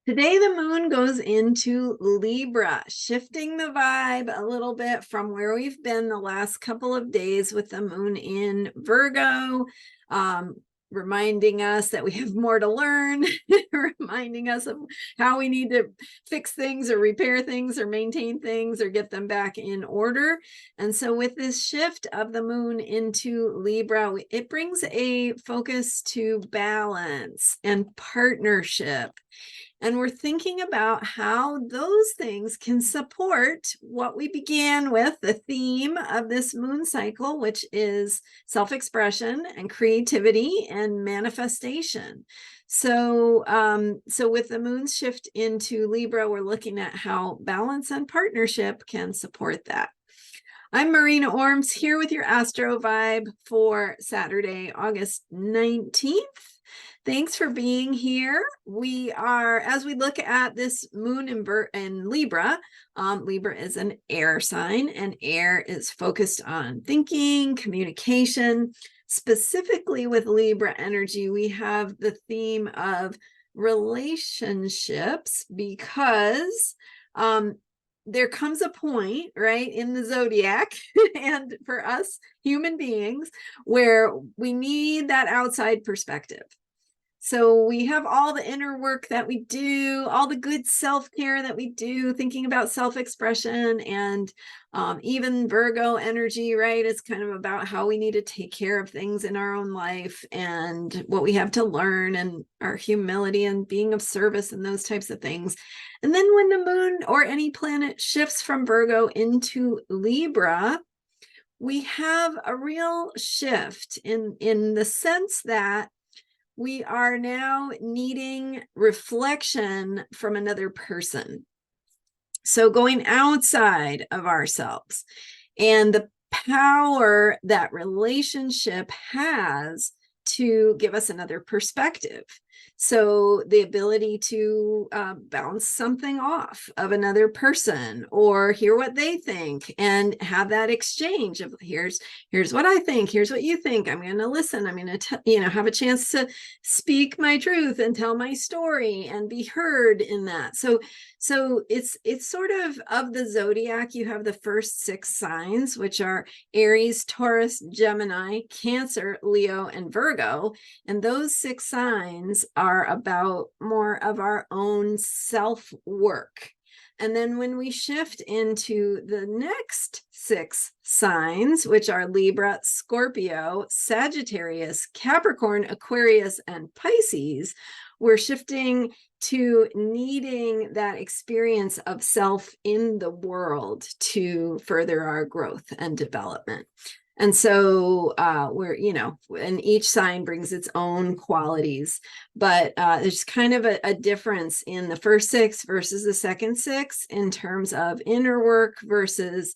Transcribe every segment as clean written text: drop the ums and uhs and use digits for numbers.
Today, the moon goes into Libra, shifting the vibe a little bit from where we've been the last couple of days with the moon in Virgo, reminding us that we have more to learn, reminding us of how we need to fix things or repair things or maintain things or get them back in order. And so with this shift of the moon into Libra, it brings a focus to balance and partnership. And we're thinking about how those things can support what we began with, the theme of this moon cycle, which is self-expression and creativity and manifestation. So with the moon's shift into Libra, we're looking at how balance and partnership can support that. I'm Marina Ormes here with your Astro Vibe for Saturday, August 19th. Thanks for being here. We are, as we look at this moon in Libra, Libra is an air sign, and air is focused on thinking, communication. Specifically with Libra energy, we have the theme of relationships because there comes a point, right, in the zodiac and for us human beings where we need that outside perspective. So we have all the inner work that we do, all the good self-care that we do, thinking about self-expression, and even Virgo energy, right? It's kind of about how we need to take care of things in our own life and what we have to learn and our humility and being of service and those types of things. And then when the moon or any planet shifts from Virgo into Libra, we have a real shift in the sense that we are now needing reflection from another person. So going outside of ourselves and the power that relationship has to give us another perspective. So the ability to bounce something off of another person or hear what they think and have that exchange of here's what I think, here's what you think. I'm going to listen. I'm going to have a chance to speak my truth and tell my story and be heard in that. So it's sort of the zodiac. You have the first 6 signs, which are Aries, Taurus, Gemini, Cancer, Leo, and Virgo. And those 6 signs are about more of our own self-work. And then when we shift into the next 6 signs, which are Libra, Scorpio, Sagittarius, Capricorn, Aquarius, and Pisces, we're shifting to needing that experience of self in the world to further our growth and development. And so and each sign brings its own qualities, but there's kind of a difference in the first 6 versus the second 6 in terms of inner work versus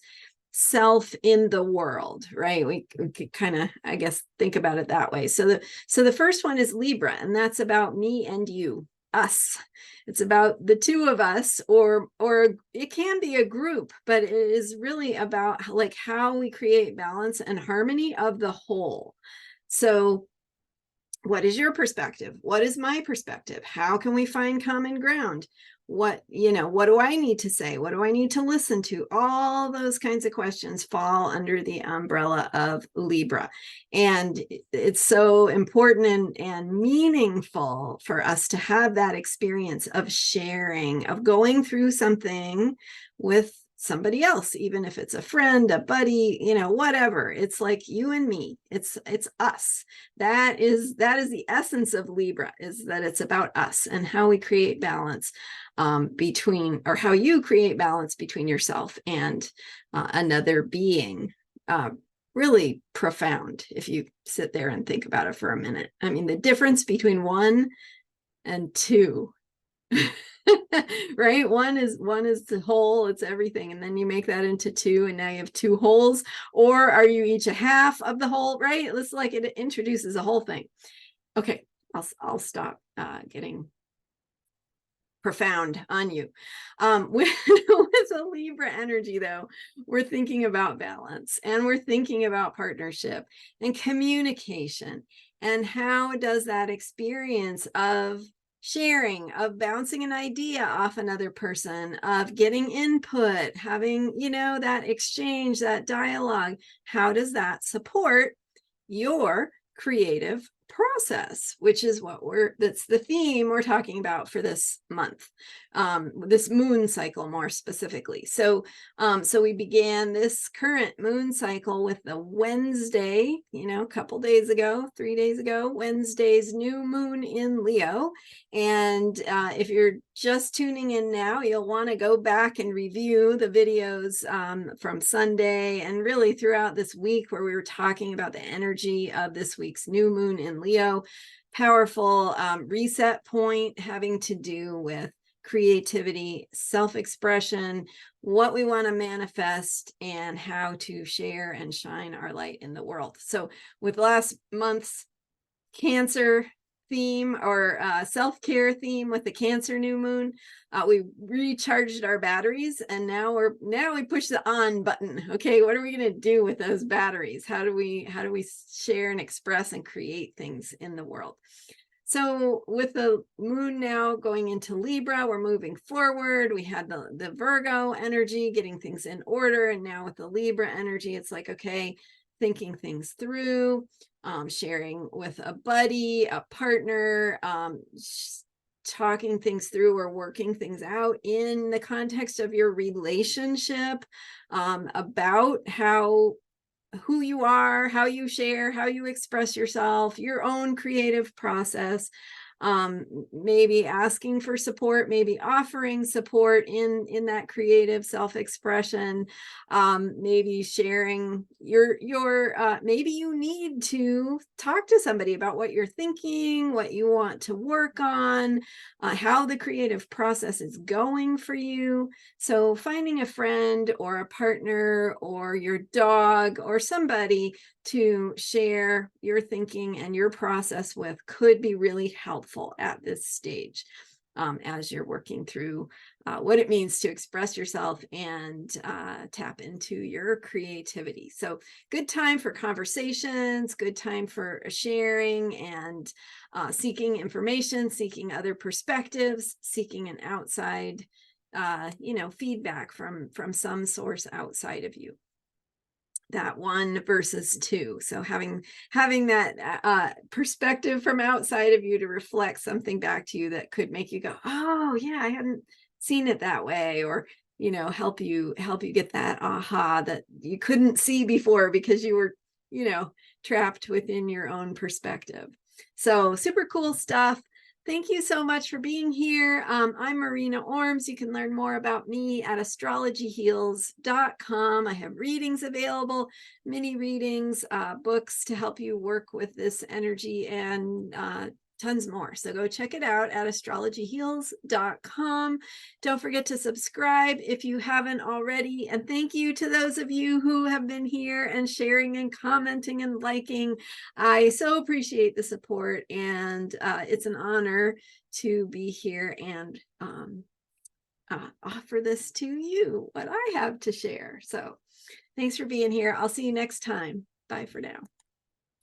self in the world, right? We could kind of, I guess, think about it that way. So the first one is Libra, and that's about me and you, us. It's about the two of us, or it can be a group, but it is really about like how we create balance and harmony of the whole. So what is your perspective? What is my perspective? How can we find common ground? What do I need to say? What do I need to listen to? All those kinds of questions fall under the umbrella of Libra. And it's so important and meaningful for us to have that experience of sharing, of going through something with somebody else, even if it's a friend, a buddy, whatever. It's like you and me. It's us. That is the essence of Libra, is that it's about us and how we create balance between, or how you create balance between yourself and another being. Really profound if you sit there and think about it for a minute. I mean, the difference between 1 and 2 right? One is the whole, it's everything, and then you make that into 2, and now you have 2 wholes. Or are you each a half of the whole, right? It's like it introduces a whole thing. Okay, I'll stop getting profound on you. With the Libra energy, though, we're thinking about balance, and we're thinking about partnership and communication, and how does that experience of sharing, of bouncing an idea off another person, of getting input, having, that exchange, that dialogue. How does that support your creative process, which is that's the theme we're talking about for this month, this moon cycle more specifically. So we began this current moon cycle with the Wednesday, a couple days ago, 3 days ago, Wednesday's new moon in Leo. And if you're just tuning in now, you'll want to go back and review the videos from Sunday and really throughout this week, where we were talking about the energy of this week's new moon in Leo. Powerful reset point having to do with creativity, self-expression, what we want to manifest, and how to share and shine our light in the world. So with last month's Cancer theme, or self-care theme with the Cancer new moon, we recharged our batteries, and now we push the on button. Okay, what are we going to do with those batteries? How do we share and express and create things in the world? So with the moon now going into Libra, we're moving forward. We had the Virgo energy, getting things in order, and now with the Libra energy, it's like, okay, thinking things through, sharing with a buddy, a partner, talking things through or working things out in the context of your relationship, about who you are, how you share, how you express yourself, your own creative process. Maybe asking for support, maybe offering support in that creative self-expression, maybe sharing your maybe you need to talk to somebody about what you're thinking, what you want to work on, how the creative process is going for you. So finding a friend or a partner or your dog or somebody to share your thinking and your process with could be really helpful at this stage, as you're working through what it means to express yourself and tap into your creativity. So good time for conversations, good time for sharing and seeking information, seeking other perspectives, seeking an outside feedback from some source outside of you. That 1 versus 2. So having that perspective from outside of you to reflect something back to you that could make you go, oh yeah, I hadn't seen it that way, or help you get that aha that you couldn't see before because you were trapped within your own perspective. So super cool stuff. Thank you so much for being here. I'm Marina Ormes. You can learn more about me at astrologyheals.com. I have readings available, mini readings, books to help you work with this energy, and tons more. So go check it out at astrologyheals.com. Don't forget to subscribe if you haven't already. And thank you to those of you who have been here and sharing and commenting and liking. I so appreciate the support, and it's an honor to be here and offer this to you, what I have to share. So thanks for being here. I'll see you next time. Bye for now.